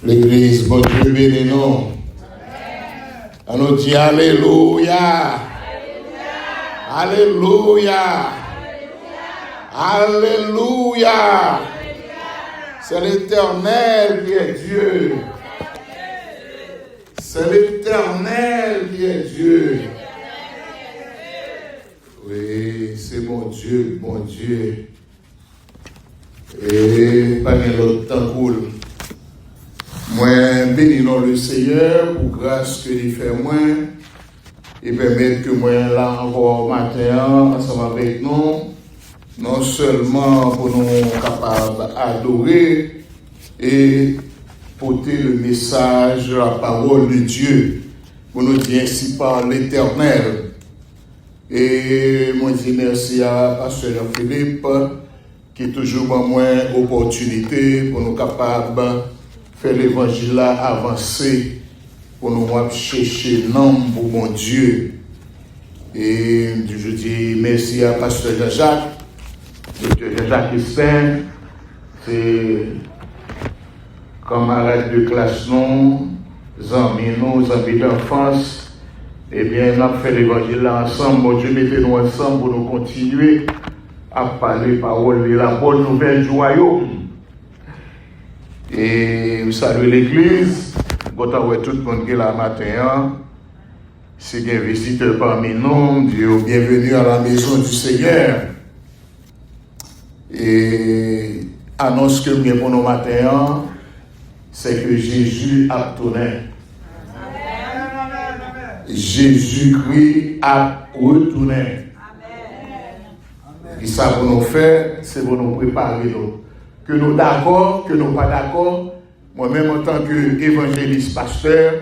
L'église, bon Dieu béni nous. On nous dit Alléluia. Alléluia. Alléluia. C'est l'Éternel qui est Dieu. C'est l'Éternel qui est Dieu. Oui, c'est mon Dieu, mon Dieu. Et pas l'autre temps cool. Moi, bénissons le Seigneur pour grâce que il fait moi et permettre que moi là encore matin ensemble avec nous, non seulement pour nous capables d'adorer et porter le message, la parole de Dieu, pour nous dire ainsi par l'Éternel. Et moi je dis merci à Pasteur Philippe qui est toujours moi opportunité pour nous capables faire l'évangile avancer pour nous chercher l'homme pour mon Dieu. Et je dis merci à Pasteur Jean-Jacques, Docteur Jean-Jacques Estin, c'est camarade de classe non, amis d'enfance. Eh bien, on a fait l'évangile là ensemble. Mon Dieu, mettez-nous ensemble pour nous continuer à parler parole et la bonne nouvelle du royaume. Et vous saluez l'église. Quand on voit tout le monde qui est là matin, c'est des visiteurs parmi nous. Dieu, bienvenue à la maison du Seigneur. Et annonce que bien pour nous matin, c'est que Jésus a tourné. Jésus-Christ a retourné. Et ça pour nous faire, c'est pour nous préparer. Que nous d'accord, que nous pas d'accord. Moi-même en tant qu'évangéliste pasteur,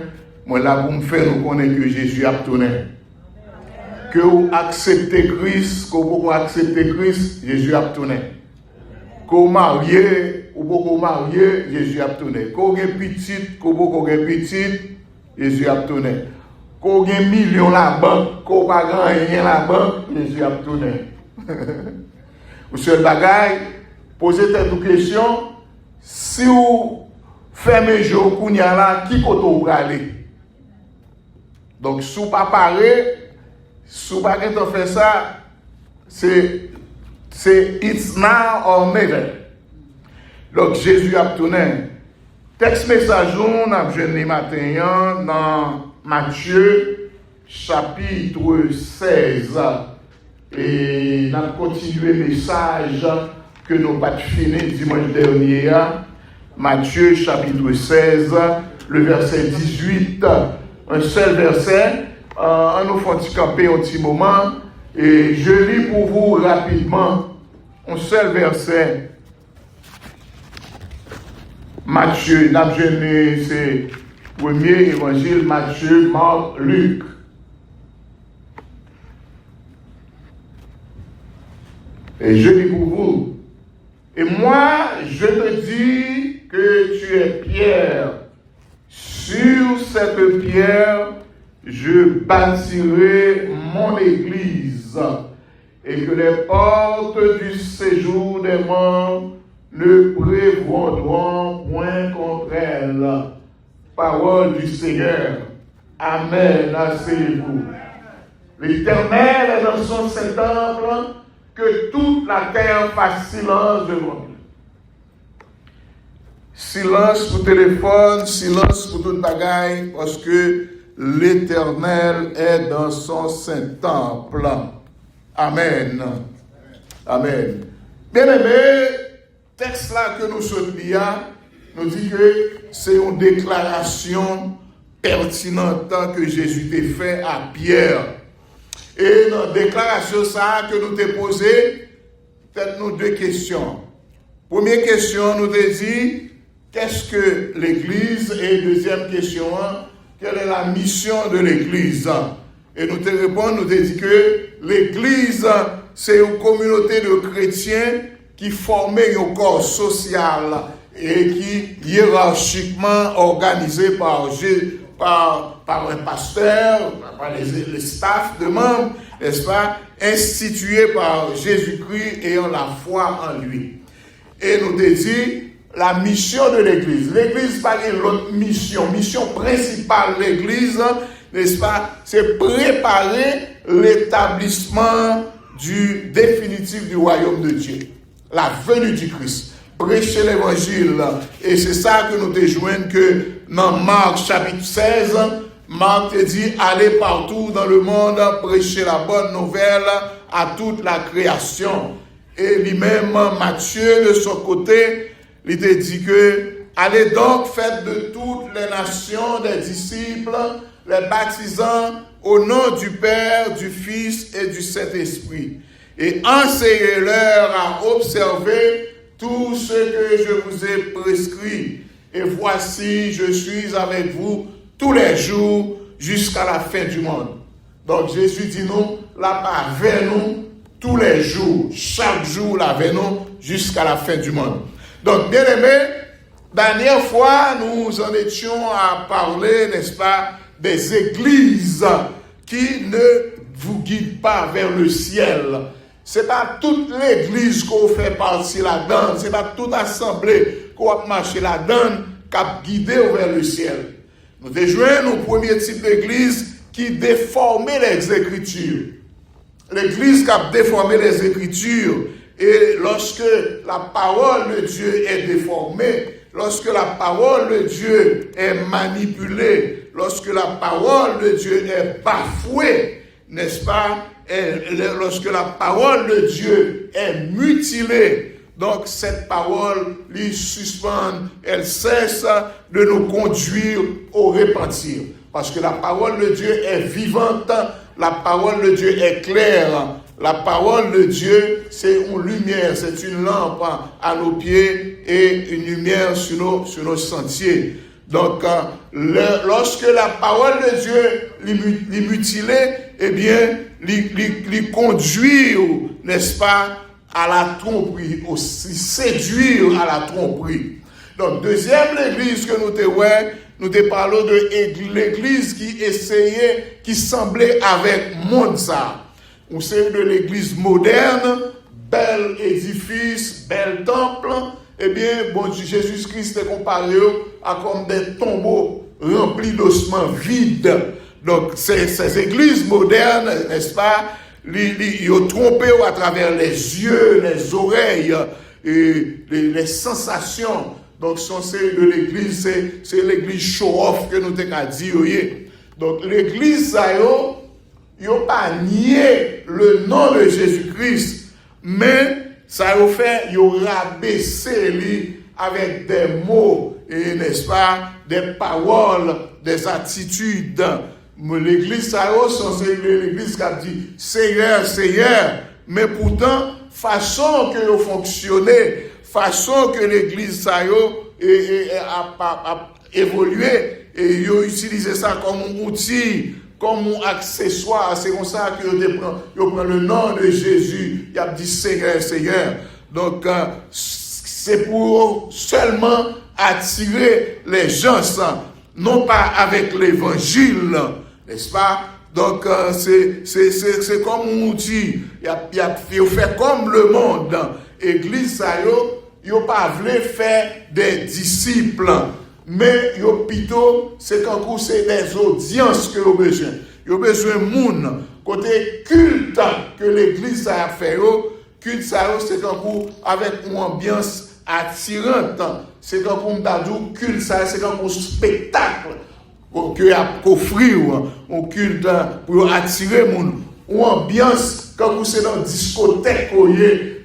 moi là pour me faire nous connaître que Jésus a tourné. Que vous acceptez Christ, que vous acceptez Christ, Jésus a tourné. Que vous mariez, ou beaucoup marier, Jésus a tourné. Que vous avez petite, que vous avez petite, Jésus a tourné. Que vous avez millions la banque, que vous n'avez pas rien la banque, Jésus a tourné. Vous seul bagaille, posez cette question, si vous fermez jour qu'on y a là, qui côté vous aller? Donc si vous pas parler, si vous pas faire ça, c'est it's now or never. Donc Jésus a tourné. Texte message on a jeune matin dans Matthieu chapitre 16. Et nous avons continué le message que nous avons fini dimanche dernier. Matthieu chapitre 16, le verset 18. Un seul verset. On nous fait camper un petit moment. Et je lis pour vous rapidement un seul verset. Matthieu, c'est le premier évangile, Matthieu, Marc, Luc. Et je dis pour vous, et moi je te dis que tu es Pierre. Sur cette pierre, je bâtirai mon église, et que les portes du séjour des morts ne prévaudront point contre elle. Parole du Seigneur. Amen. Asseyez-vous. L'Éternel est dans son saint temple. Que toute la terre fasse silence devant lui. Silence pour téléphone, silence pour toute bagaille, parce que l'Éternel est dans son saint temple. Amen. Amen. Bien-aimé, texte là que nous sommes liés, nous dit que c'est une déclaration pertinente que Jésus t'a fait à Pierre. Et dans la déclaration ça que nous t'ai posé, faites-nous deux questions. Première question, nous t'ai dit, qu'est-ce que l'Église? Et deuxième question, quelle est la mission de l'Église? Et nous te répondons, nous t'ai dit que l'Église, c'est une communauté de chrétiens qui forment un corps social et qui hiérarchiquement organisé par un pasteur, par les staffs de membres, n'est-ce pas, institué par Jésus-Christ ayant la foi en lui. Et nous te dit, la mission de l'Église. L'Église pas une autre mission. Mission principale de l'Église, n'est-ce pas, c'est préparer l'établissement définitif du royaume de Dieu. La venue du Christ. Prêcher l'évangile. Et c'est ça que nous te joignons que dans Marc chapitre 16, Marc te dit, allez partout dans le monde, prêcher la bonne nouvelle à toute la création. Et lui-même, Matthieu, de son côté, il te dit que, allez donc, faites de toutes les nations des disciples, les baptisant au nom du Père, du Fils et du Saint-Esprit. Et enseignez-leur à observer tout ce que je vous ai prescrit. Et voici, je suis avec vous tous les jours jusqu'à la fin du monde. Donc Jésus dit nous, là avec nous tous les jours, chaque jour là avec nous jusqu'à la fin du monde. Donc bien aimé, dernière fois nous en étions à parler, n'est-ce pas, des églises qui ne vous guident pas vers le ciel. C'est pas toute l'église qu'on fait partie là-dedans, c'est pas toute assemblée qu'on va marcher là-dedans qui a guidé vers le ciel. Nous déjouons nos premiers types d'église qui déformaient les Écritures. L'église qui a déformé les Écritures, et lorsque la parole de Dieu est déformée, lorsque la parole de Dieu est manipulée, lorsque la parole de Dieu est bafouée, n'est-ce pas? Et lorsque la parole de Dieu est mutilée, donc cette parole lui suspend, elle cesse de nous conduire au repentir. Parce que la parole de Dieu est vivante, la parole de Dieu est claire, la parole de Dieu c'est une lumière, c'est une lampe à nos pieds et une lumière sur nos sentiers. Donc lorsque la parole de Dieu est mutilée, eh bien, lui conduire, n'est-ce pas, à la tromperie, aussi séduire à la tromperie. Donc, deuxième église que nous te parlons de l'église qui essayait, qui semblait avec monde ça. On sait de l'église moderne, bel édifice, bel temple, eh bien, bon, Jésus-Christ est comparé à comme des tombeaux remplis d'ossements vides. Donc, ces églises modernes, n'est-ce pas, ils ont trompé à travers les yeux, les oreilles, et les sensations. Donc, c'est de l'église, c'est l'église show-off que nous t'avons dit. Donc, l'église, ça, ils n'ont pas nié le nom de Jésus-Christ, mais ça a fait, ils ont rabaissé avec des mots, et n'est-ce pas, des paroles, des attitudes. L'église, ça c'est l'église qui a dit Seigneur, Seigneur, mais pourtant, façon que vous fonctionnez, façon que l'église ça a évolué, et ils ont utilisé ça comme un outil, comme un accessoire. C'est comme ça que ils prennent le nom de Jésus, ils ont dit Seigneur, Seigneur. Donc, c'est pour seulement attirer les gens, non pas avec l'évangile. N'est-ce pas? Donc, c'est comme un outil. Il fait comme le monde. Église, ça, il n'a pas voulu faire des disciples. Mais plutôt, c'est quand c'est des audiences que vous avez besoin. Vous avez besoin de monde. Côté culte que l'église a fait, culte, ça, c'est quand vous, avec une ambiance attirante. C'est quand vous avez culte, ça, c'est quand vous spectacle. Que a offrir un culte pour attirer mon ou ambiance quand vous êtes dans discothèque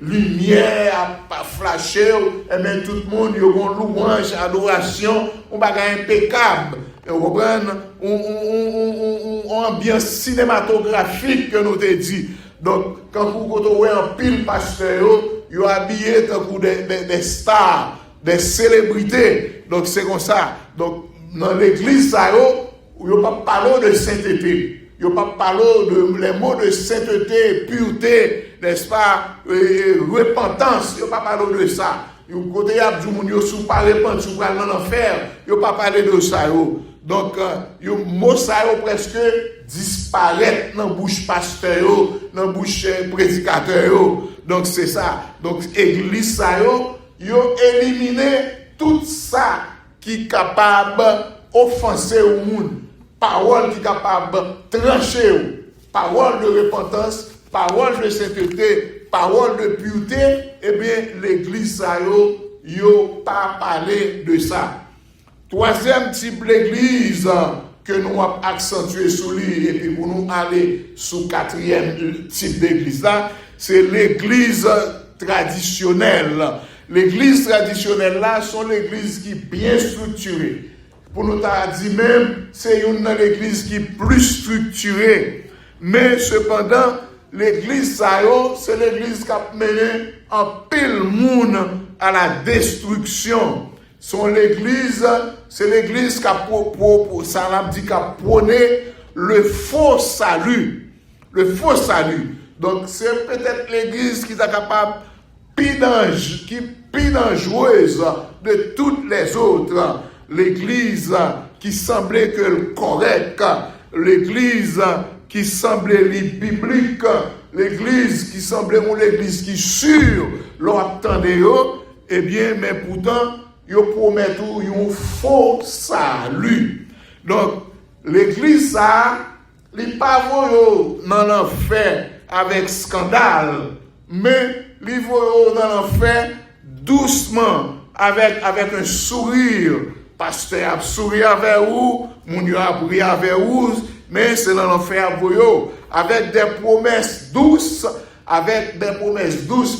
lumière à flasher et même tout le monde il y a une louange adoration un bagage impeccable vous comprenez une ambiance cinématographique que nous te dit. Donc quand vous voyez un pile pasteur ils sont habillés comme des stars, des célébrités. Donc c'est comme ça. Donc dans l'église, il n'y a pas parlé de sainteté. Il n'y a pas parlé de les mots de sainteté, pureté, n'est-ce pas, repentance. Il n'y a pas parlé de ça. Côté il y a du monde qui ne sont pas repenti, qui sont dans l'enfer. Il n'y a pas parlé de ça. Donc, le mot ça presque disparaît dans la bouche pasteur, dans la bouche prédicateur. Donc, c'est ça. Donc, l'église, ça, ils ont éliminé tout ça qui est capable d'offenser au monde, parole qui est capable de trancher, parole de repentance, parole de sainteté, parole de pureté, eh bien, l'église, ça yo pas parlé de ça. Troisième type d'église que nous avons accentué sur lui, et puis pour nous aller sur quatrième type d'église là, c'est l'église traditionnelle. L'église traditionnelle là, sont l'église qui est bien structurée. Pour nous dire même, c'est une église qui est plus structurée. Mais cependant, l'église c'est l'église qui a mené en pile monde à la destruction. C'est l'église qui a prôné le faux salut. Le faux salut. Donc c'est peut-être l'église qui est capable plus dangereuse de toutes les autres. L'église qui semblait que correcte, l'église qui semblait biblique, l'église qui semblait une église qui sûre, l'on attendait, eh bien, mais pourtant, ils promettent un faux salut. Donc, l'église, ça, n'est pas dans l'enfer avec scandale, mais il va dans l'enfer doucement, avec un sourire. Pasteur a souri avec vous, mon Dieu a prié avec vous, mais c'est dans l'enfer pour vous. Avec des promesses douces,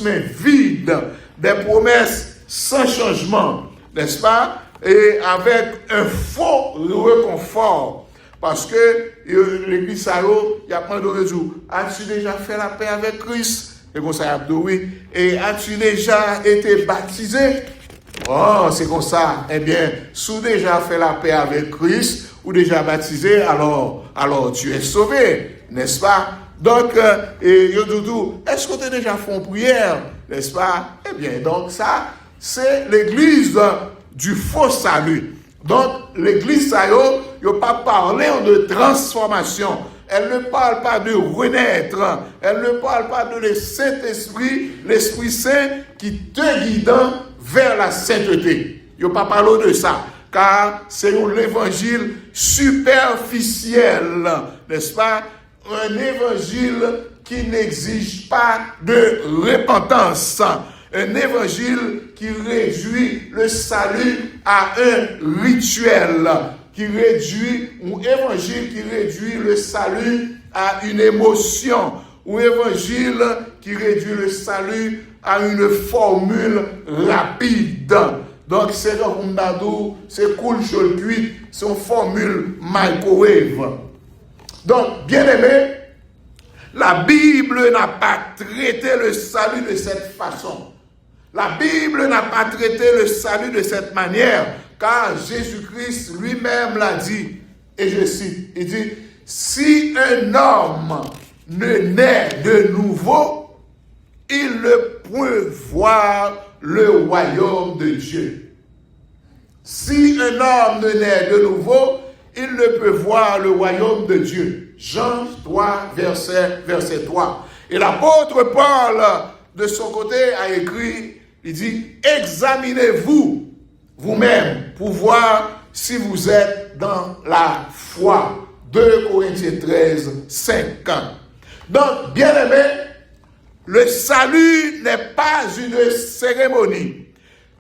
mais vides, des promesses sans changement, n'est-ce pas? Et avec un faux réconfort. Parce que l'église Salo, il y a plein de raisons. As-tu déjà fait la paix avec Christ? Et comme ça, oui. Et as-tu déjà été baptisé? Oh, c'est comme ça. Eh bien, si tu as déjà fait la paix avec Christ ou déjà baptisé, alors tu es sauvé, n'est-ce pas? Donc, est-ce que tu as déjà fait une prière, n'est-ce pas? Eh bien, donc ça, c'est l'église du faux salut. Donc, l'église, ça y a pas parlé de transformation. Elle ne parle pas de renaître. Elle ne parle pas de le Saint-Esprit, l'Esprit Saint qui te guide vers la sainteté. Il n'y a pas parlé de ça. Car c'est l'évangile superficiel, n'est-ce pas? Un évangile qui n'exige pas de repentance. Un évangile qui réduit le salut à un rituel. Un évangile qui réduit le salut à une émotion. Un évangile qui réduit le salut à une formule rapide. Donc, c'est comme Nadou, c'est cool sur le cuit, c'est une formule microwave. Donc, bien aimé, la Bible n'a pas traité le salut de cette façon. La Bible n'a pas traité le salut de cette manière, car Jésus-Christ lui-même l'a dit, et je cite, il dit, si un homme ne naît de nouveau, il ne peut voir le royaume de Dieu. Si un homme ne naît de nouveau, il ne peut voir le royaume de Dieu. Jean 3, verset 3. Et l'apôtre Paul, de son côté, a écrit, il dit, examinez-vous vous-même pour voir si vous êtes dans la foi. 2 Corinthiens 13, 5. Donc, bien aimé, le salut n'est pas une cérémonie.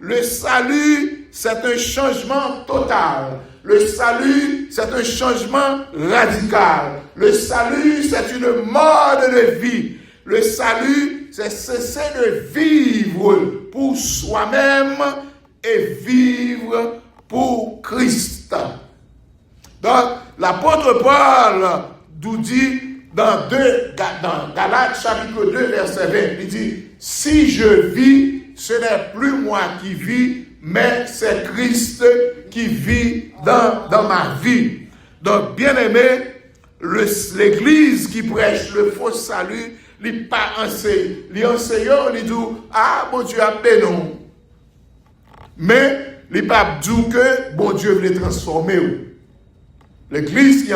Le salut, c'est un changement total. Le salut, c'est un changement radical. Le salut, c'est une mode de vie. Le salut, c'est cesser de vivre pour soi-même et vivre pour Christ. Donc, l'apôtre Paul nous dit dans Galates chapitre 2, verset 20, il dit, si je vis, ce n'est plus moi qui vis, mais c'est Christ qui vit dans ma vie. Donc, bien aimé, l'église qui prêche le faux salut, il n'est pas enseignant. L'enseignant, il dit, ah, bon Dieu a paix, non. Mais, il n'est pas dit que bon Dieu veut les transformer. L'église qui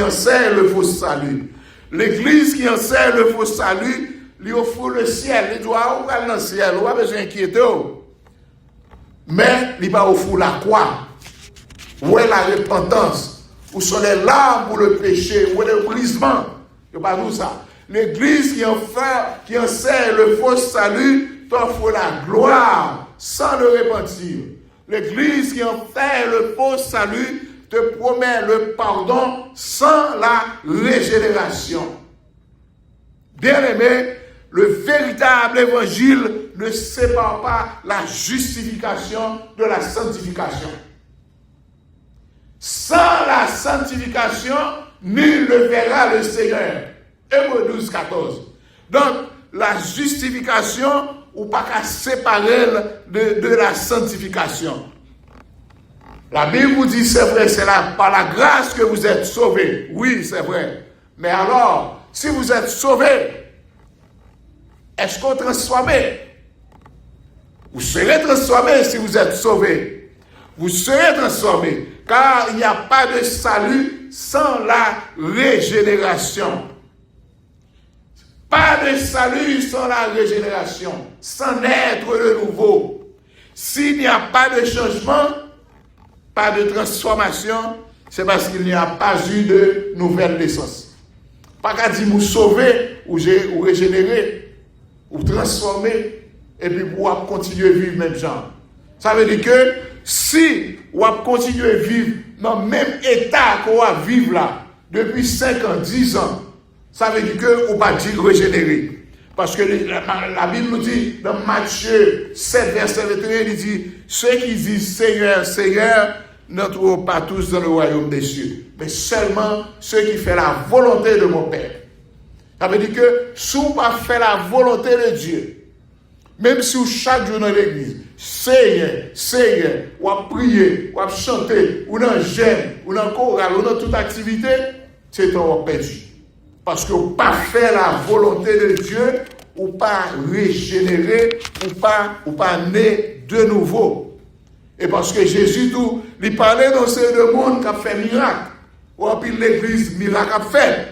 enseigne le faux salut. L'église qui enseigne le faux salut, lui offre le ciel. Il doit aller dans le ciel. On n'a pas besoin d'inquiéter. mais il va offrir la croix. Où est la repentance? Où sont les larmes pour le péché? Où est le brisement? Je pas tout ça. L'Église qui enseigne le faux salut t'offre la gloire sans le repentir. L'Église qui enseigne le faux salut te promet le pardon sans la régénération. Bien-aimé, le véritable évangile ne sépare pas la justification de la sanctification. Sans la sanctification, nul ne verra le Seigneur. Hébreux 12, 14. Donc, la justification, ou pas qu'à séparer de la sanctification. La Bible vous dit, c'est vrai, c'est par la grâce que vous êtes sauvés. Oui, c'est vrai. Mais alors, si vous êtes sauvés, est-ce qu'on est transformé? Vous serez transformé si vous êtes sauvés. Vous serez transformé, car il n'y a pas de salut sans la régénération. Pas de salut sans la régénération, sans naître de nouveau. S'il n'y a pas de changement, pas de transformation, c'est parce qu'il n'y a pas eu de nouvelle naissance. Pas qu'à dire vous sauver, ou régénérer, ou transformer, et puis vous continuer à vivre même genre. Ça veut dire que si vous continuez à vivre dans le même état qu'on va vivre là, depuis 5 ans, 10 ans, ça veut dire que vous ne pas dire régénérer. Parce que la Bible nous dit, dans Matthieu 7, verset 21, il dit, ceux qui disent Seigneur, Seigneur, n'entreront pas tous dans le royaume des cieux, mais seulement ceux qui font la volonté de mon Père. Ça veut dire que si vous ne faites pas la volonté de Dieu, même si vous chaque jour dans l'église, Seigneur, Seigneur, ou à prier, ou à chanter, ou dans le jeûne, ou dans le choral, ou dans toute activité, c'est un perdu. Parce que vous ne pas faire la volonté de Dieu, ou pas régénérer, ou pas né de nouveau. Et parce que Jésus, tout, il parlait dans ce monde qui a fait miracle. Ou puis l'église, miracle a fait.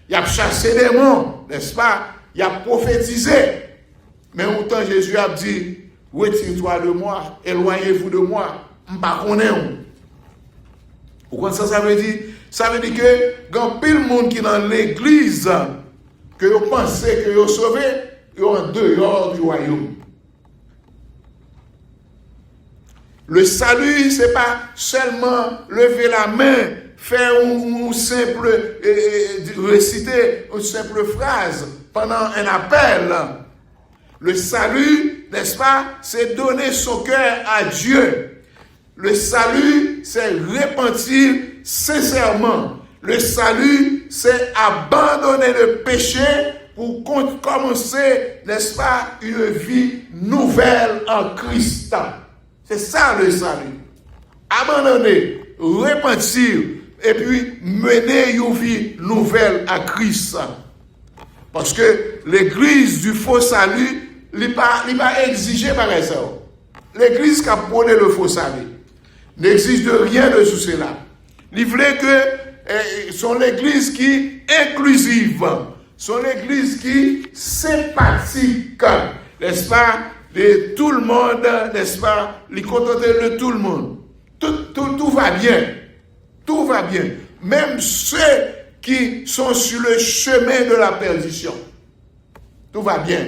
Il a chassé des démons, n'est-ce pas? Il a prophétisé. Mais autant Jésus a dit, retire-toi de moi, éloignez-vous de moi, je ne connais pas. Vous comprenez ça veut dire? Ça veut dire que, quand pile monde qui est dans l'église, que vous pensez que vous sauvez, vous êtes en dehors du royaume. Le salut, ce n'est pas seulement lever la main, faire une simple, réciter une simple phrase pendant un appel. Le salut, n'est-ce pas, c'est donner son cœur à Dieu. Le salut, c'est repentir sincèrement. Le salut, c'est abandonner le péché pour commencer, n'est-ce pas, une vie nouvelle en Christ. C'est ça le salut. Abandonner, repentir, et puis mener une vie nouvelle à Christ. Parce que l'église du faux salut, il pas exigé par ça. L'église qui a prôné le faux salut n'exige de rien de tout cela. Il voulait que sont l'église qui inclusive, sont l'église qui sympathique, n'est-ce pas, de tout le monde, n'est-ce pas, les contenter de tout le monde. Tout va bien. Tout va bien. Même ceux qui sont sur le chemin de la perdition. Tout va bien.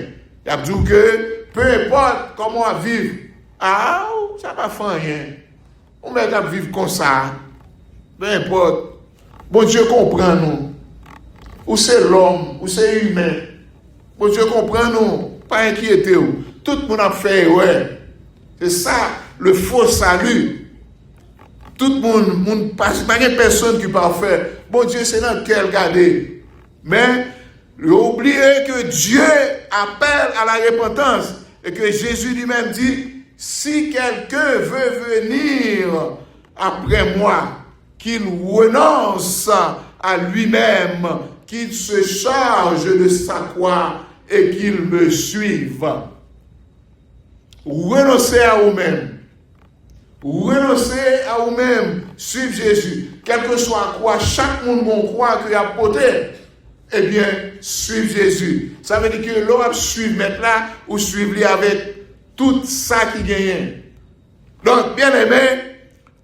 Il y a dit que peu importe comment on vit, ça va faire rien. On va vivre comme ça. Peu importe. Bon Dieu comprend nous. Ou c'est l'homme, ou c'est humain. Bon Dieu comprend nous. Pas inquiétez-vous. Tout le monde a fait, ouais. C'est ça, le faux salut. Tout le monde passe. Pas une personne qui peut faire. Bon Dieu, c'est dans quel garder. Mais, oubliez que Dieu appelle à la repentance. Et que Jésus lui-même dit, si quelqu'un veut venir après moi, qu'il renonce à lui-même, qu'il se charge de sa croix et qu'il me suive. Renoncez à vous-même. Renoncez à vous-même. Suivez Jésus. Quel que soit quoi, chaque monde bon croit qu'il a porté, eh bien, suivez Jésus. Ça veut dire que l'on va suivre maintenant ou suivre lui avec tout ça qui gagne. Donc, bien aimé,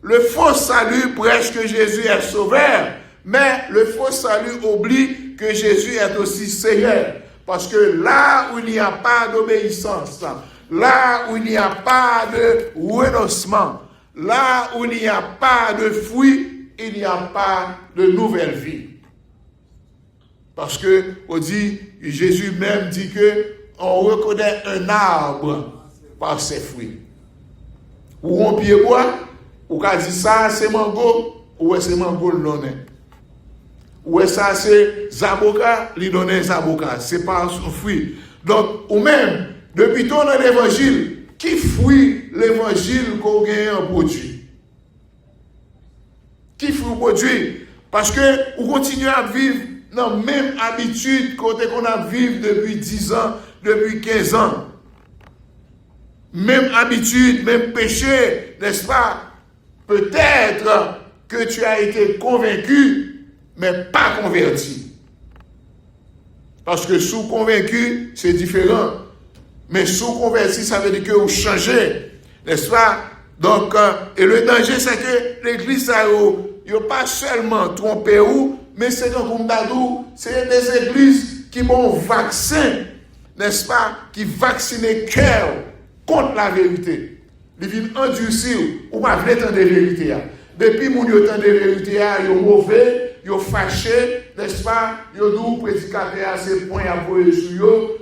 le faux salut prêche que Jésus est sauveur, mais le faux salut oublie que Jésus est aussi Seigneur. Parce que là où il n'y a pas d'obéissance, là où il n'y a pas de renoncement, là où il n'y a pas de fruit, il n'y a pas de nouvelle vie. Parce que on dit, Jésus même dit que on reconnaît un arbre par ses fruits. Ou on pied bois, ou qu'a dit ça c'est mango, ou c'est mango le donné. Ou ça c'est zaboka, lui donner zaboka, c'est pas son fruit. Donc ou même depuis ton dans l'évangile, qui fruit l'évangile qu'on gagne en produit? Qui fruit produit? Parce que on continue à vivre dans la même habitude qu'on a vécu depuis 10 ans, depuis 15 ans. Même habitude, même péché, n'est-ce pas? Peut-être que tu as été convaincu, mais pas converti. Parce que sous convaincu, c'est différent. Mais sous converti, ça veut dire que vous changez, n'est-ce pas? Donc, et le danger, c'est que l'église, ça n'a pas seulement trompé ou, mais c'est comme Dadou, c'est des églises qui ont vaccin, n'est-ce pas? Qui vaccinent le cœur contre la vérité. Ils viennent endurcir ou pas venir entendre la vérité. Depuis que vous entendez la vérité, ils sont mauvais, ils sont fâchés, n'est-ce pas? Ils ont dit prédicateur, c'est point à voyer sur eux,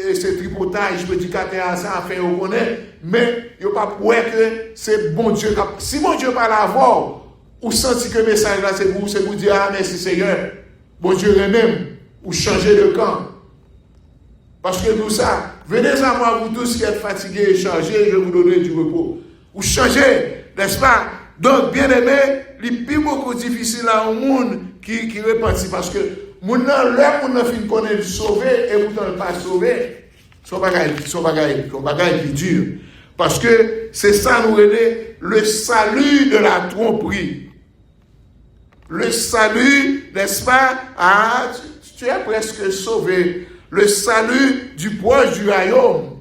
et c'est tripotage, prédicateur, ça a fait, on connaît, mais ils n'ont pas pour que c'est bon Dieu. Si bon Dieu parle à vous, ou senti que le message là, c'est pour dire, ah, merci Seigneur, bon Dieu même, ou changer de camp. Parce que tout ça, venez à moi, vous tous qui êtes fatigués et chargés, je vais vous donner du repos. Ou changer, n'est-ce pas? Donc, bien aimé, il est plus beaucoup difficile à un monde qui repentit. Parce que, le monde fin connaît sauvé et pourtant pas sauvé. Son bagage qui dure. Parce que c'est ça nous aider le salut de la tromperie. Le salut, n'est-ce pas? Ah, tu es presque sauvé. Le salut du proche du royaume.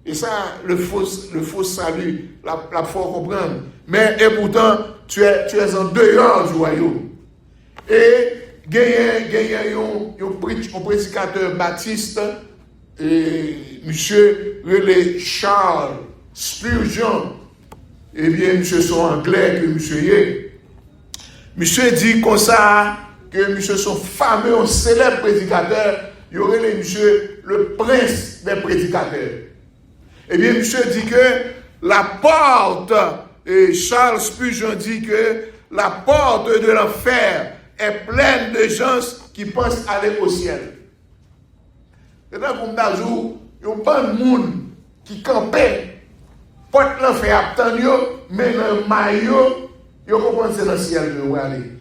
Et ça, le faux salut, la faut comprendre. Mais et pourtant, tu es en dehors du royaume. Et gagné un prédicateur baptiste, et monsieur relais Charles Spurgeon, eh bien, monsieur son anglais que monsieur y est. Monsieur dit comme ça, que monsieur son fameux, un célèbre prédicateur, il y aurait monsieur le prince des prédicateurs. Eh bien, monsieur dit que la porte, et Charles Spurgeon dit que la porte de l'enfer est pleine de gens qui pensent aller au ciel. C'est là comme d'ajou, il y a pas de monde qui campait, porte l'enfer attend, mais dans le maillot, il comprend que c'est dans le ciel où aller.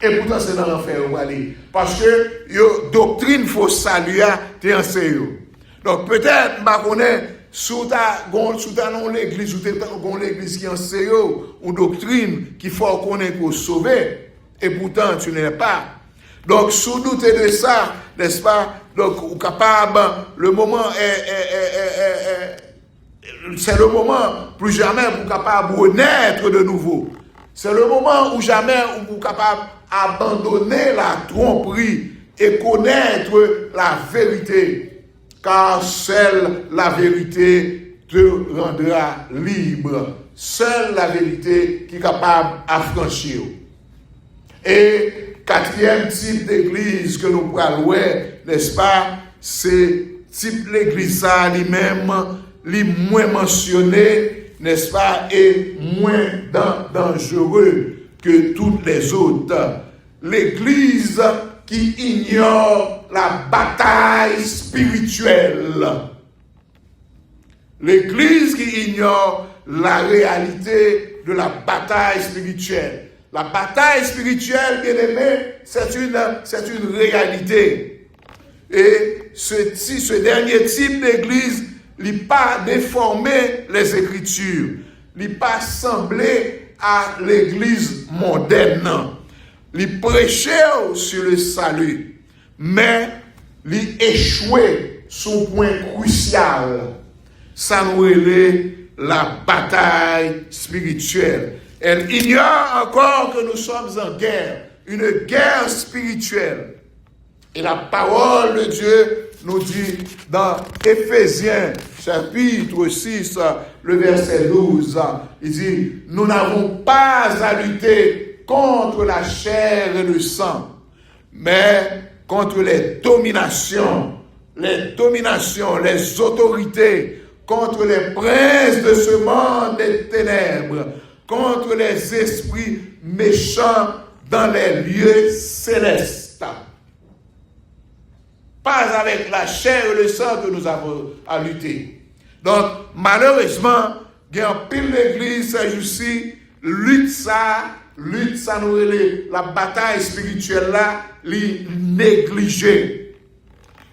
Et pourtant, c'est dans l'enfer où aller. Parce que la doctrine faut saluer, tu enseignes. Donc peut-être, je connais, sous ta l'église, ou dans l'église qui enseigne une doctrine qu'il faut connaître pour sauver, et pourtant tu n'es pas. Donc, sous douter de ça, n'est-ce pas? Donc, ou capable, le moment c'est le moment, plus jamais, vous capable de renaître de nouveau. C'est le moment où jamais vous capable d'abandonner la tromperie et connaître la vérité. Car seule la vérité te rendra libre. Seule la vérité qui est capable d'affranchir. Et quatrième type d'église que nous pourrons louer, n'est-ce pas? C'est type l'église ça lui-même, lui moins mentionné, n'est-ce pas? Et moins dangereux que toutes les autres. L'église qui ignore la bataille spirituelle. L'église qui ignore la réalité de la bataille spirituelle. La bataille spirituelle, bien aimé, c'est une réalité. Et ce dernier type d'église n'est pas déformé les Écritures. Il n'est pas semblé à l'église moderne. Il prêchait sur le salut, mais il échouait sur un point crucial. Ça nous relève la bataille spirituelle. Elle ignore encore que nous sommes en guerre, une guerre spirituelle. Et la parole de Dieu nous dit dans Éphésiens chapitre 6, le verset 12, il dit, nous n'avons pas à lutter contre la chair et le sang, mais contre les dominations, les autorités, contre les princes de ce monde des ténèbres, contre les esprits méchants dans les lieux célestes. Pas avec la chair et le sang que nous avons à lutter. Donc, malheureusement, il y a un pile d'église, c'est lutte ça nous relève, la bataille spirituelle là, li négligée.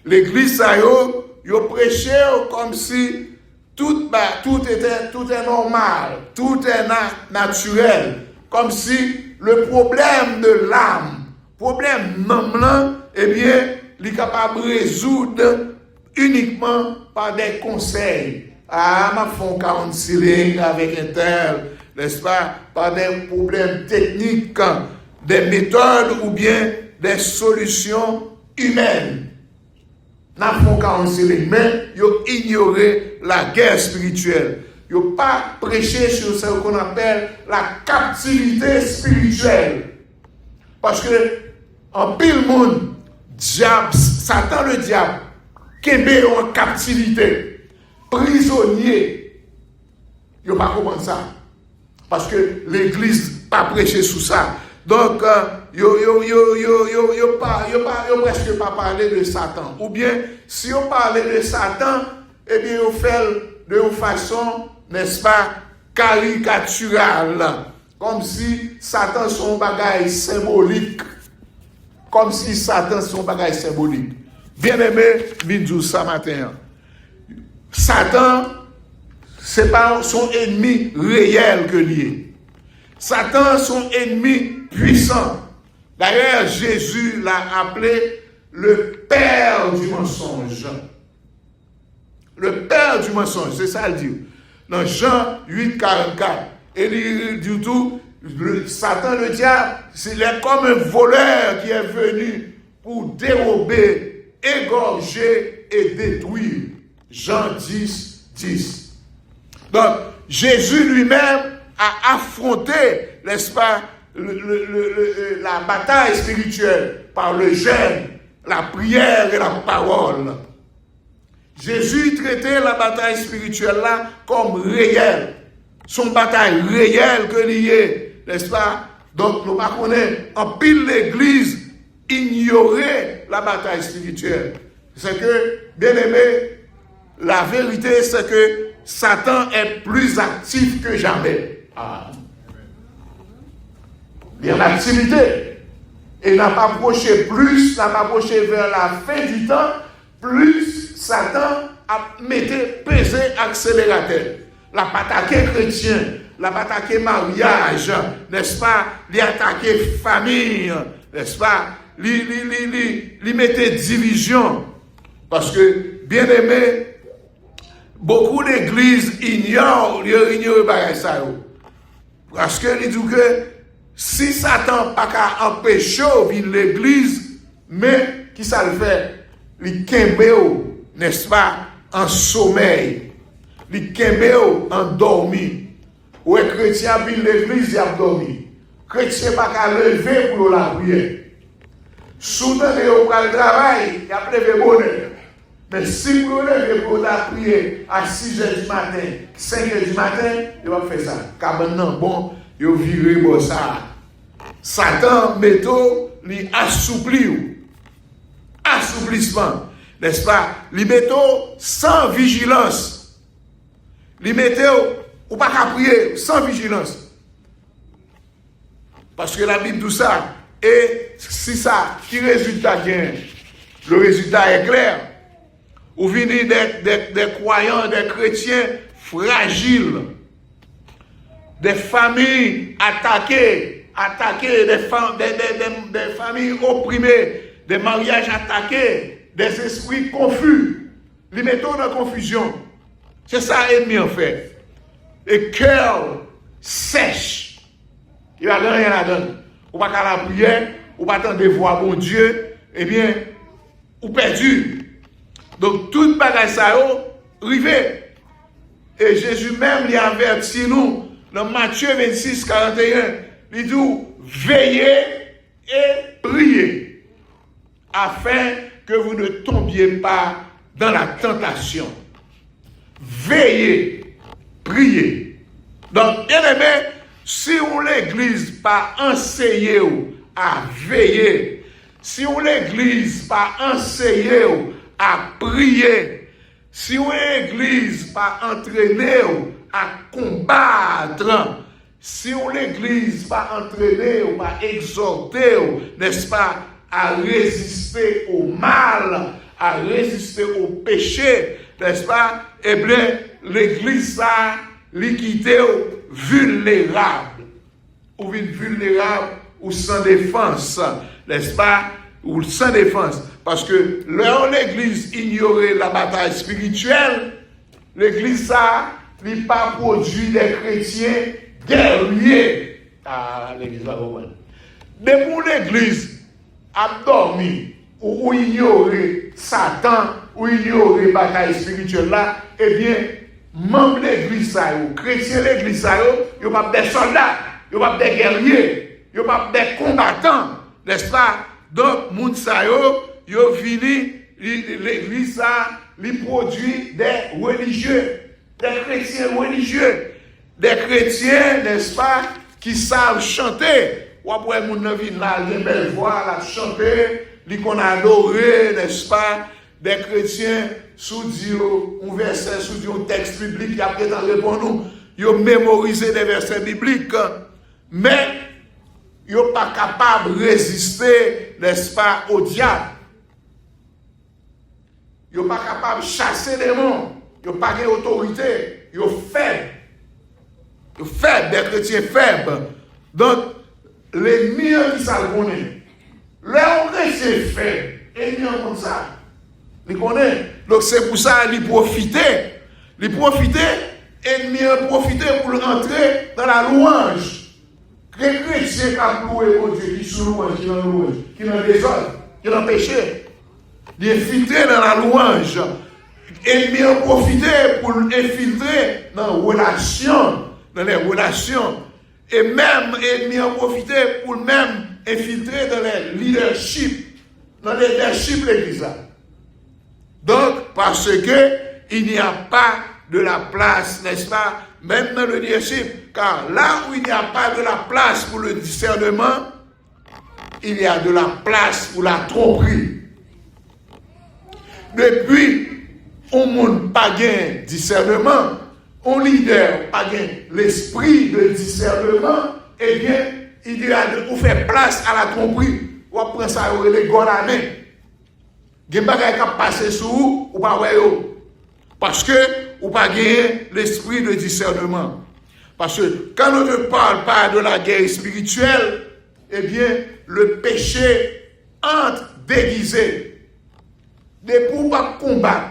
L'église ça yo prêché comme si tout est normal, tout est naturel, comme si le problème de l'âme, problème non, eh bien, il est capable de résoudre uniquement par des conseils. Ah, ma font 40 cylindres avec un tel, n'est-ce pas, par des problèmes techniques, des méthodes ou bien des solutions humaines. N'a font 40 cylindres, mais ils ont ignoré la guerre spirituelle. Ils n'ont pas prêché sur ce qu'on appelle la captivité spirituelle. Parce que, en pile monde, diable, Satan le diable, Québec en captivité, prisonnier. Ils n'ont pas compris ça. Parce que l'église n'a pas prêché sur ça. Donc, ils n'ont presque pas parlé de Satan. Ou bien, si on parlait de Satan, eh bien, on fait de une façon, n'est-ce pas, caricaturale. Comme si Satan son bagage symbolique. Comme si Satan son bagage symbolique. Bien aimé, Vidjou, ça matin. Satan, c'est pas son ennemi réel que lié. Satan, son ennemi puissant. D'ailleurs, Jésus l'a appelé le père du mensonge. Le père du mensonge, c'est ça le dit. Dans Jean 8, 44. Et il dit tout, Satan, le diable, c'est comme un voleur qui est venu pour dérober, égorger et détruire. Jean 10, 10. Donc, Jésus lui-même a affronté, n'est-ce pas, la bataille spirituelle par le jeûne, la prière et la parole. Jésus traitait la bataille spirituelle là comme réelle. Son bataille réelle que liée, n'est-ce pas? Donc, nous ne connaissons en pile l'église ignorer la bataille spirituelle. C'est que, bien aimé, la vérité, c'est que Satan est plus actif que jamais. Ah. Il est en activité. Et il n'a pas approché plus, n'a pas approché vers la fin du temps, plus Satan a pesé accélérateur. La pas attaqué chrétien, la pas attaqué mariage, n'est-ce pas? Il a attaqué famille, n'est-ce pas? Il mettait division. Parce que, bien aimé, beaucoup d'églises ignorent ça. Parce que ils disent que si Satan n'a pas qu'à empêcher l'église, mais qui ça le fait? Il kembe, n'est-ce pas, en sommeil. Il kembe en dormi. Ou un chrétien vient l'église, il a dormi. Chrétien n'a pas qu'à lever pour la prière. Soudain, il a le travail, il a prévu bonheur. Mais si vous levez pour la prière à 6h du matin, 5h du matin, il va faire ça. Car maintenant, bon, il va virer pour ça. Satan, métaux, il assouplit. Assouplissement. N'est-ce pas? Il métaux sans vigilance. Il métaux, ou pas qu'à prier, sans vigilance. Parce que la Bible dit ça. Et si ça, qui résultat gagne? Le résultat est clair. Ou venir des croyants, des chrétiens fragiles, des familles attaquées, des familles opprimées, des mariages attaqués, des esprits confus, les méthodes de confusion. C'est ça l'ennemi en fait. et cœur sèche, il n'y a rien là-dedans. Ou pas qu'à la prière, ou pas attendre voir bon Dieu, eh bien, ou perdu. Donc, tout bagage ça rivé. Et Jésus même lui avertit nous, dans Matthieu 26, 41, il dit, veillez et priez, afin que vous ne tombiez pas dans la tentation. Veillez, priez. Donc, bien aimé, si on l'église pas enseigné à veiller, si on l'église pas enseigné à prier, si on l'église pas entraîné à combattre, si on l'église pas entraîné ou pas exhorté, n'est-ce pas, à résister au mal, à résister au péché, n'est-ce pas, eh bien, l'église a liquidé vulnérable, ou vulnérable ou sans défense, n'est-ce pas, ou sans défense. Parce que là, l'église ignorait la bataille spirituelle, l'église a n'a pas produit des chrétiens guerriers. Ah, l'église va comprendre. Mais pour l'église a dormi, ou ignorer Satan, ou ignorer la bataille spirituelle là, eh bien, membres de l'église, chrétiens de l'église, ils n'ont pas des soldats, ils n'ont pas des guerriers, ils n'ont pas des combattants, n'est-ce pas? Donc, moun sa yo fini, l'église li produit des religieux, des chrétiens religieux, des chrétiens, n'est-ce pas, qui savent chanter. Ou après, moun nan vin là, de belle voix, la chanter, li qu'on adore, n'est-ce pas, des chrétiens sous dire un verset, sous dire un texte biblique, qui après dans répondre nous, ils mémoriser des versets bibliques, mais ils sont pas capables de résister, n'est-ce pas, au diable. Ils sont pas capables de chasser les démons. Ils n'ont pas d'autorité. Ils sont faibles. Ils sont faibles, des chrétiens faibles. Donc, l'ennemi qui ça le connaît. Les chrétiens faibles, l'ennemi comme ça. Il connaît. Donc, c'est pour ça qu'il profite. Il profite, l'ennemi a profité pour rentrer dans la louange. Les chrétiens qui ont loué mon Dieu, qui sont louange, qui ont louange, qui ont désordre, qui ont péché, ils infiltrent dans la louange. L'ennemi a profité pour infiltrer dans les relations. Et même, l'ennemi a profité pour même infiltrer dans les leadership de l'église. Donc, parce que il n'y a pas de la place, n'est-ce pas, même dans le leadership, car là où il n'y a pas de la place pour le discernement, il y a de la place pour la tromperie. Depuis, on ne pas gain discernement, on leader pas gain l'esprit de discernement, eh bien, il y a de faire place à la tromperie. On prend ça au les gars la main. Il y a des choses qui passent sur vous ou pas. Parce que ou pas gagner l'esprit de discernement. Parce que quand on ne parle pas de la guerre spirituelle, eh bien, le péché entre déguisé. Depuis ou pas combattre,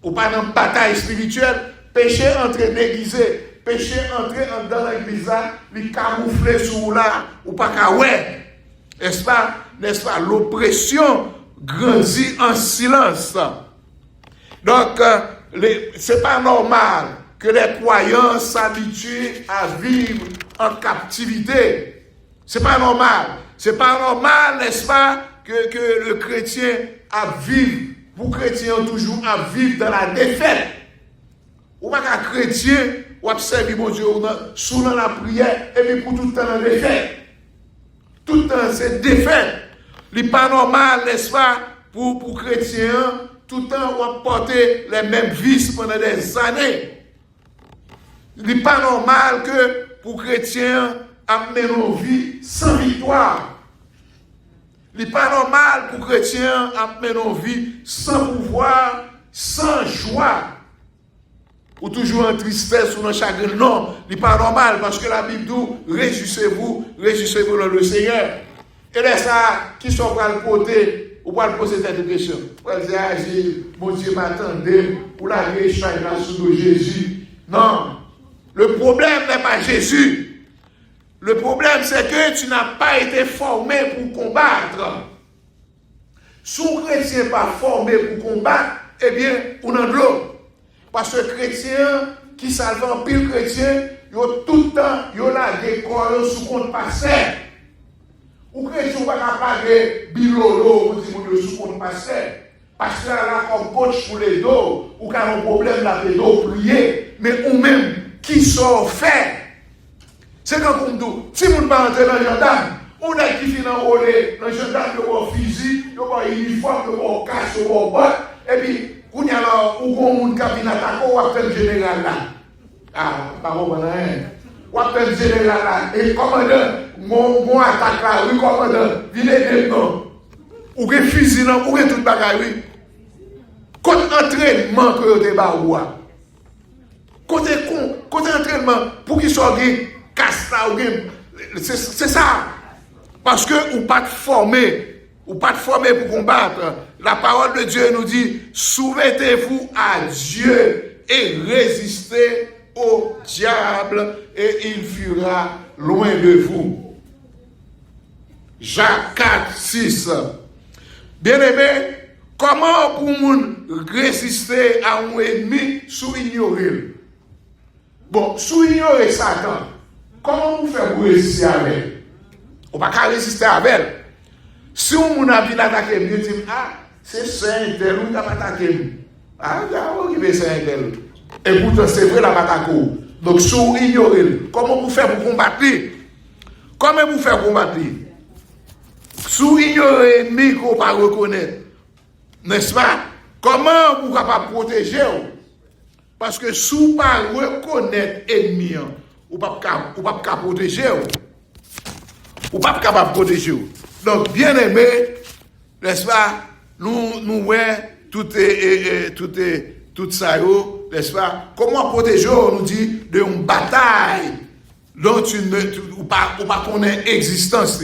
ou pas dans une bataille spirituelle, péché entre déguisé, péché entre dans l'église, il camouflé sous là, ou pas qu'à ouais. N'est-ce pas, l'oppression grandit en silence. Donc, c'est pas normal que les croyants s'habituent à vivre en captivité. C'est pas normal. C'est pas normal, n'est-ce pas, que le chrétien a vivre, pour chrétien toujours à vivre dans la défaite. Ou pas qu'un chrétien, ou observer mon Dieu, sous dans la prière, et puis pour tout le temps dans la défaite. Tout le temps, c'est défaite. Il n'est pas normal, n'est-ce pas, pour chrétiens, tout le temps, on porter les mêmes vices pendant des années. Il n'est pas normal que pour chrétiens, amener nos vies sans victoire. Il n'est pas normal pour chrétiens, amener nos vies sans pouvoir, sans joie. Ou toujours en tristesse ou en chagrin. Non, il n'est pas normal parce que la Bible dit, réjouissez-vous dans le Seigneur. Et là, ça, qui sont pour le côté, ou pour le poser cette question. Pour dire, ah, mon Dieu m'attendait, pour la réchauffer là sous Jésus. Non. Le problème n'est pas Jésus. Le problème, c'est que tu n'as pas été formé pour combattre. Si un chrétien n'est pas formé pour combattre, eh bien, on a de l'eau. Parce que chrétien qui salve en pile chrétien, il y a tout le temps, il y a la décor sous compte pasteur. Ou chrétien ne va pas payer bilolo pour dire sous compte pasteur. Parce que là, comme coach pour les dos, ou quand on a un problème, là, les dos pliés, mais ou même, qui sont faits. C'est quand on dit, si vous ne pas entrer dans le gendarme, on a qui finit dans le gendarme, il y a un fusil, il y a un uniforme, il y a un casque, il y a un botte, et puis, on y a là, où on a un cabine attaquant, on a un général là. Ah, pas bon, on a un général là. Et commandant, mon attaque là, oui, commandant, venez dedans. Ou un fusil là, ou un tout bagage, oui. Côté entraînement que vous avez baoua. Côté entraînement, pour qu'ils soient casse là, c'est ça. Parce que vous pas formé pour combattre. La parole de Dieu nous dit, soumettez-vous à Dieu et résistez au diable et il fuira loin de vous. Jacques 4, 6. Bien-aimé, comment pour nous résister à un ennemi sous ignorer? Bon, sous ignorer Satan, comment vous faites pour résister avec? On ne peut pas résister avec elle. Si on a vu l'attaquer, on dit, ah, c'est saint tel ou il a attaqué. Ah, il est saint tel. Et pourtant, c'est vrai, la attaqué. Donc, si vous ignorez, comment vous faites pour combattre? Comment vous faites pour combattre? Si vous ignorez l'ennemi qu'on ne peut pas reconnaître, n'est-ce pas? Comment vous pouvez pas protéger? Parce que si vous ne pouvez pas reconnaître l'ennemi, vous ne pouvez pas protéger. Vous ne pouvez pas capable de protéger. Donc, bien aimé, n'est-ce pas? Nous voyons tout ça, n'est-ce pas? Comment protéger, on nous dit, d'une bataille dont tu ne pas connaître l'existence.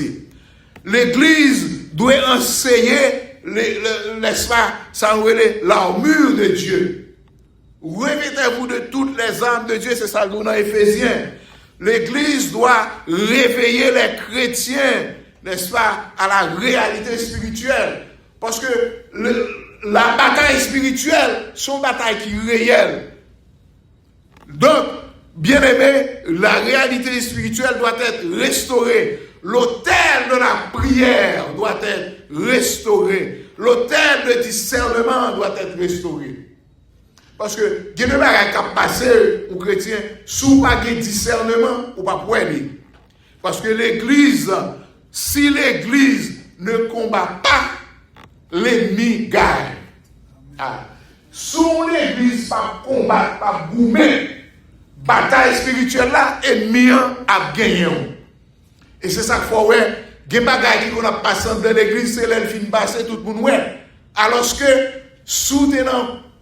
L'Église doit enseigner, n'est-ce pas, ça l'armure de Dieu. Revêtez-vous de toutes les armes de Dieu, c'est ça le dans Éphésiens. L'Église doit réveiller les chrétiens, n'est-ce pas, à la réalité spirituelle. Parce que la bataille spirituelle, c'est une bataille qui est réelle. Donc, bien aimé, la réalité spirituelle doit être restaurée. L'autel de la prière doit être restauré. L'autel de discernement doit être restauré. Parce que, il y a des choses qui passent aux chrétiens, sous pas de discernement, ou pas pour aller. Parce que l'Église, si l'Église ne combat pas, l'ennemi gagne. Ah. Sous l'Église, pas combattre, pas goumer, bataille spirituelle là, l'ennemi a gagné. Et c'est ça qu'il faut voir. Il y a des bagages qui ont passé dans l'Église, c'est l'elfine passé, tout le monde ouais. Alors que, sous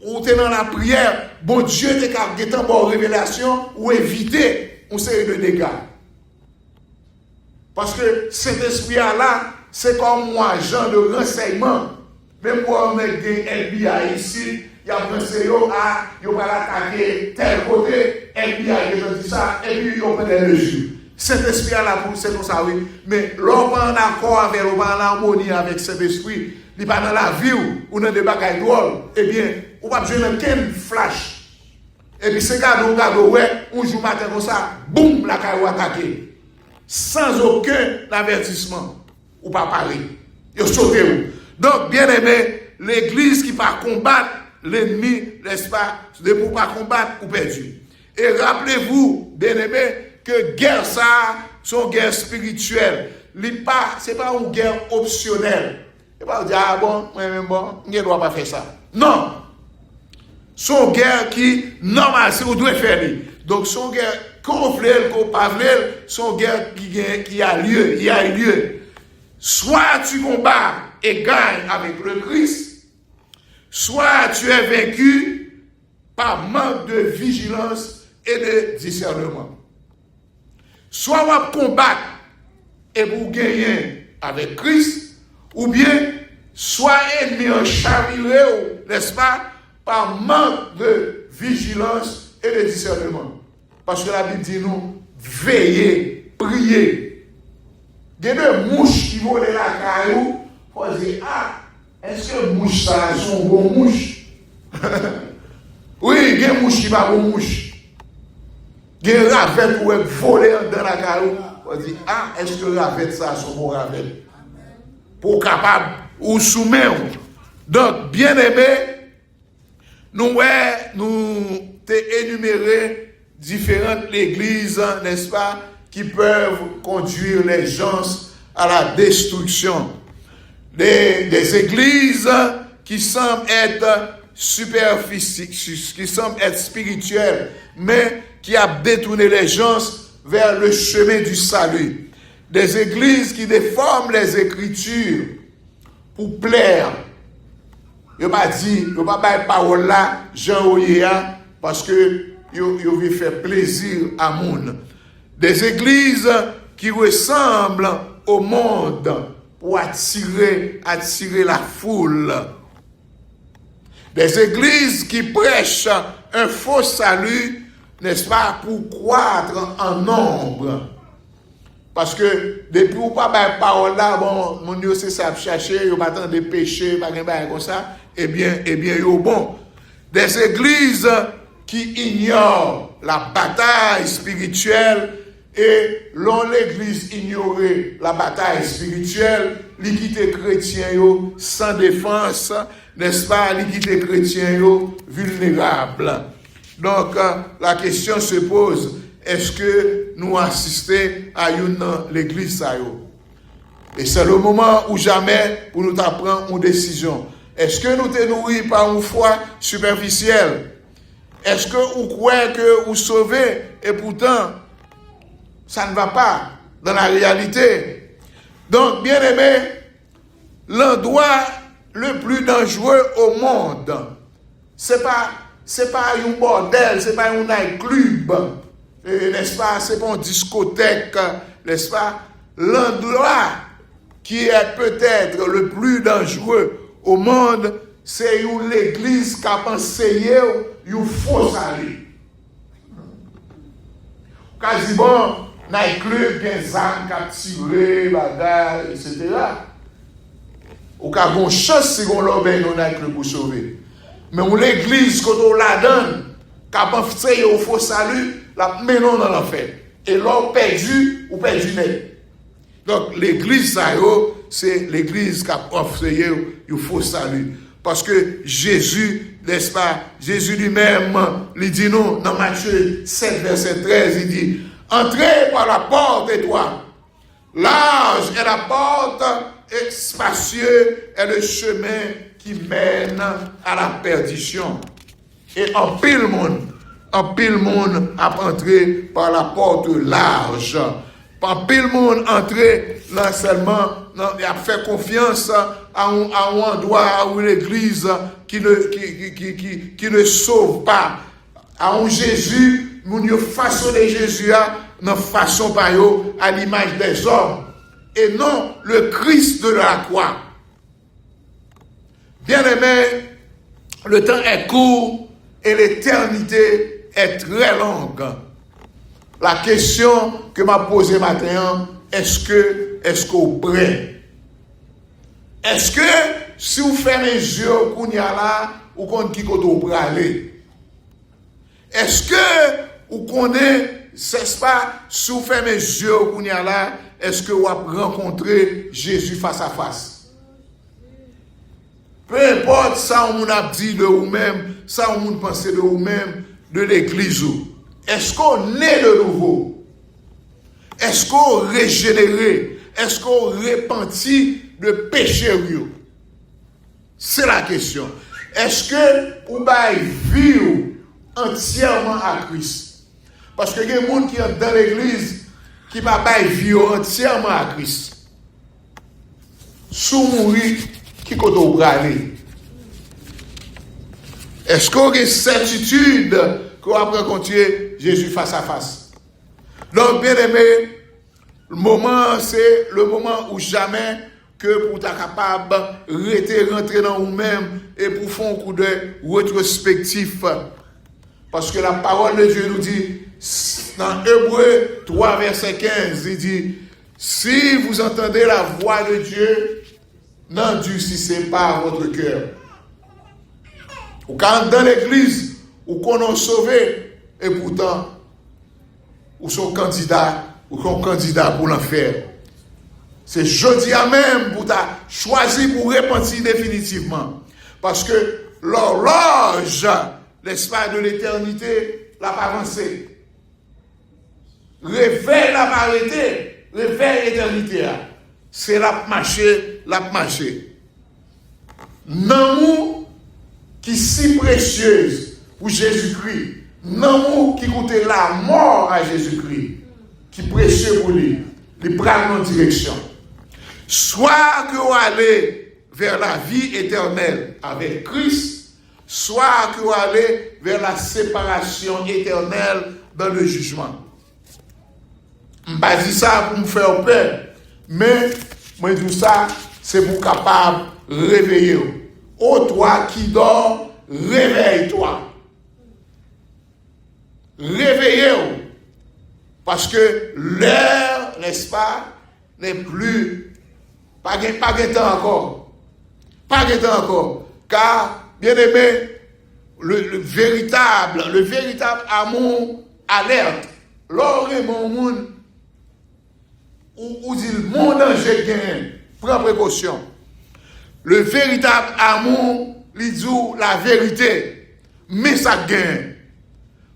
ou dans la prière, bon Dieu te capte en bonne révélation ou éviter une série de dégâts. Parce que cet esprit-là, c'est comme moi, agent de renseignement. Même pour un FBI ici, il y a un renseigné, il va l'attaquer tel côté, FBI, je dis ça, et puis il va prendre les mesures. Cet esprit-là, c'est comme ça, oui. Mais l'homme en accord avec, l'homme en harmonie avec cet esprit, il n'est pas dans la vie ou dans des bagailles drôles, eh bien, on va besoin de quel flash. Et puis, c'est cadeau, ouais, un jour matin comme ça, boum, la caille attaqué. Sans aucun avertissement. Ou pas parler. Il a sauté. Donc, bien aimé, l'Église qui va combattre l'ennemi, n'est-ce pas, de pour pas combattre ou perdu. Et rappelez-vous, bien aimé, que guerre ça, c'est une guerre spirituelle. Ce n'est pas une guerre optionnelle. Il ne pas dire, ah bon, moi-même bon, je ne dois pas faire ça. Non. C'est une guerre qui, normal, c'est vous devez faire. Donc, c'est une guerre qu'on veut, qu'on pas veut, c'est une guerre qui a lieu, il y a lieu. Soit tu combats et gagnes avec le Christ, soit tu es vaincu par manque de vigilance et de discernement. Soit on va combattre et vous gagner avec Christ, ou bien soit ennemi en chaviré, n'est-ce pas, par manque de vigilance et de discernement. Parce que la Bible dit nous, veillez, priez. Il y a des mouches qui volent la caillou. Il faut dire, ah, est-ce que mouche ça, sont bonnes mouches? Oui, il y a des mouches qui ne sont pas bonnes mouches. Il y a des ravettes qui vont voler dans la caillou. Il faut dire, ah, est-ce que les ravettes ça, sont bonnes ravettes? Pour capable ou soumettre. Donc, bien aimé, nous t'ai énuméré différentes églises, n'est-ce pas, qui peuvent conduire les gens à la destruction. Des églises qui semblent être superficielles, qui semblent être spirituelles, mais qui a détourné les gens vers le chemin du salut. Des églises qui déforment les Écritures pour plaire. Il ne pas dit, il ne pas dire parole là, Jean Oyéa, parce que il veut faire plaisir à monde. Des églises qui ressemblent au monde pour attirer la foule. Des églises qui prêchent un faux salut, n'est-ce pas, pour croître en nombre. Parce que depuis ou pas par parole là, bon, mon Dieu c'est ça chercher, il pas tant de péché, pas comme ça, eh bien, yo bon. Des églises qui ignorent la bataille spirituelle et l'on l'église ignorer la bataille spirituelle, l'équité chrétien yo sans défense, n'est-ce pas, l'équité chrétien yo vulnérable. Donc la question se pose, est-ce que nous assistons à l'église ça yo? Et c'est le moment ou jamais pour nous prendre une décision. Est-ce que nous te nourris par une foi superficielle? Est-ce que vous croyez que vous sauvez et pourtant ça ne va pas dans la réalité? Donc, bien aimé, l'endroit le plus dangereux au monde, c'est pas un bordel, c'est pas un nightclub, n'est-ce pas? C'est pas une discothèque, n'est-ce pas? L'endroit qui est peut-être le plus dangereux au monde, c'est l'église qui a enseigné un faux salut. Quasiment, nightclub, des armes qui ont tiré, bagarre, etc. Ou qui a une chance si on l'a bien dans nightclub pour sauver. Mais l'église, quand on la donne, qui a enseigné un faux salut, la menons dans l'enfer. Et l'on perdu ou perdu net. Donc, l'église, ça, c'est l'église qui a enseigné un faux salut. Parce que Jésus, n'est-ce pas, Jésus lui-même, il dit nous, dans Matthieu 7, verset 13, il dit, entrez par la porte étroite. Large est la porte et spacieux est le chemin qui mène à la perdition. Et en pile monde a entré par la porte large. En pile monde entré là seulement, il a fait confiance à un endroit ou une église qui ne sauve pas. À un Jésus, nous façonner Jésus dans façon par eux à l'image des hommes et non le Christ de la croix. Bien aimé, le temps est court et l'éternité est très longue. La question que m'a posée maintenant, est-ce qu'on prêt? Est-ce que si vous fermez les yeux, qu'on y a là, ou qu'on dit qu'on doit aller? Est-ce que vous connaissez, c'est pas, si vous fermez les yeux, qu'on y a là, est-ce que vous avez rencontré Jésus face à face? Peu importe ça, on a dit de vous-même, ça, on pense de vous-même, de l'église. Est-ce qu'on est de nouveau? Est-ce qu'on régénéré? Est-ce qu'on repenti de péché? C'est la question. Est-ce que vous avez vie entièrement à Christ? Parce que il y a des gens qui sont dans l'église qui n'ont pas vie entièrement à Christ. Sous mourir, qui compte aller? Est-ce qu'on a une certitude qu'on va rencontrer Jésus face à face? Donc, bien aimé, le moment, c'est le moment où jamais que pour être capable de rentrer dans vous-même et pour faire un coup d'œil rétrospectif. Parce que la parole de Dieu nous dit, dans Hébreux 3, verset 15, il dit, si vous entendez la voix de Dieu, n'endurcissez pas votre cœur. Ou quand dans l'église, ou qu'on a sauvé, et pourtant, ou son candidat pour l'enfer. C'est jeudi à même pour ta choisi pour repentir définitivement. Parce que l'horloge, n'est-ce pas, de l'éternité, l'a pas avancé. Réveil l'a pas arrêté. Réveil l'éternité. C'est la marché. L'amour qui est si précieuse pour Jésus-Christ. L'amour qui coûtait la mort à Jésus-Christ. Qui est précieux pour lui. Il prend en direction. Soit que vous allez vers la vie éternelle avec Christ, soit que vous allez vers la séparation éternelle dans le jugement. Je ne pas dire ça pour me faire peur, mais moi je dis ça, c'est pour capable de réveiller. Ô toi qui dors, réveille-toi. Réveillez-vous. Parce que l'heure, n'est-ce pas, n'est plus. Pas de temps encore. Pas de temps encore. Car, bien aimé, le véritable amour alerte. L'or et mon monde, où dit mon danger gagne, prends précaution. Le véritable amour, il dit la vérité, mais ça gagne.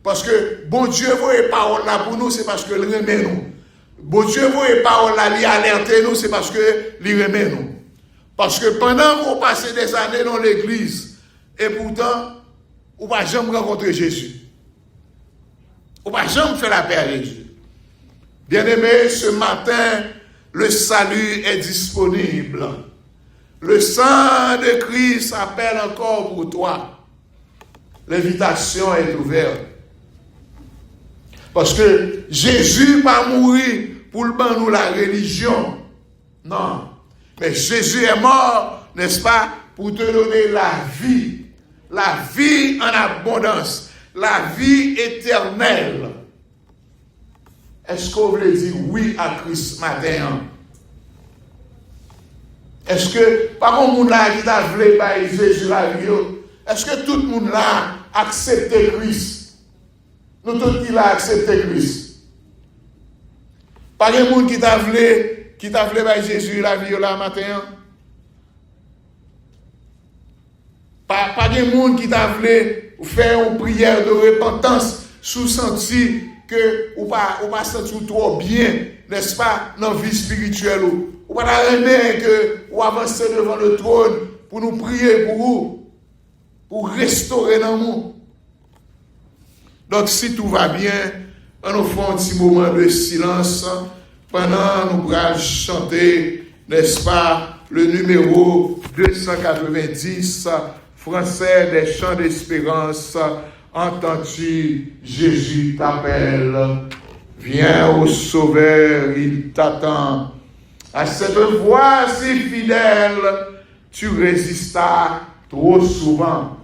Parce que bon Dieu voit les paroles là pour nous, c'est parce que il remet nous. Bon Dieu voit les paroles là, il alerte nous, c'est parce que il remet nous. Parce que pendant qu'on passe des années dans l'église, et pourtant, on ne va jamais rencontrer Jésus. On ne va jamais faire la paix avec Dieu. Bien-aimé, ce matin, le salut est disponible. Le sang de Christ appelle encore pour toi. L'invitation est ouverte. Parce que Jésus n'a pas mouru pour le ban nous la religion. Non. Mais Jésus est mort, n'est-ce pas, pour te donner la vie. La vie en abondance. La vie éternelle. Est-ce que vous voulez dire oui à Christ matin? Est-ce que, par contre, monde là qui t'a voulu Jésus la vie, est-ce que tout le monde là a accepté Christ? Nous tous qui l'a accepté Christ. Pas de monde qui t'a voulu Jésus la vie là matin. Pas de monde qui t'a voulu faire une prière de repentance sous senti que ou pas sentir trop bien, n'est-ce pas, dans la vie spirituelle. Ou pas aimer que ou avancer devant le trône pour nous prier pour vous, pour restaurer l'amour. Donc, si tout va bien, on nous fait un petit moment de silence pendant nous allons chanter, n'est-ce pas, le numéro 290, français des chants d'espérance. Entends-tu, Jésus t'appelle, viens au Sauveur, il t'attend. À cette voix si fidèle, tu résistas trop souvent.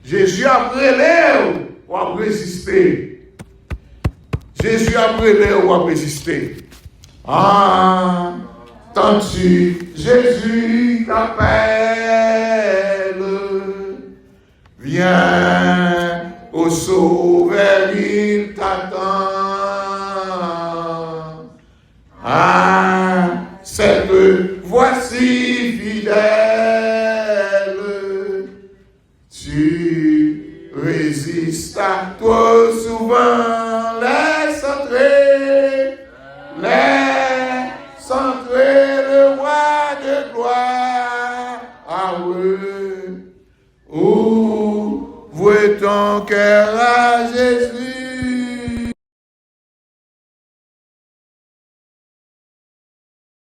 Jésus a brûlé ou a résisté. Jésus a brûlé ou a résisté. Entends-tu, Jésus t'appelle, viens au Sauveur, il t'attend. Cette voici fidèle, tu résistes à trop souvent, laisse entrer le roi de gloire. Ouvre ton cœur à Jésus.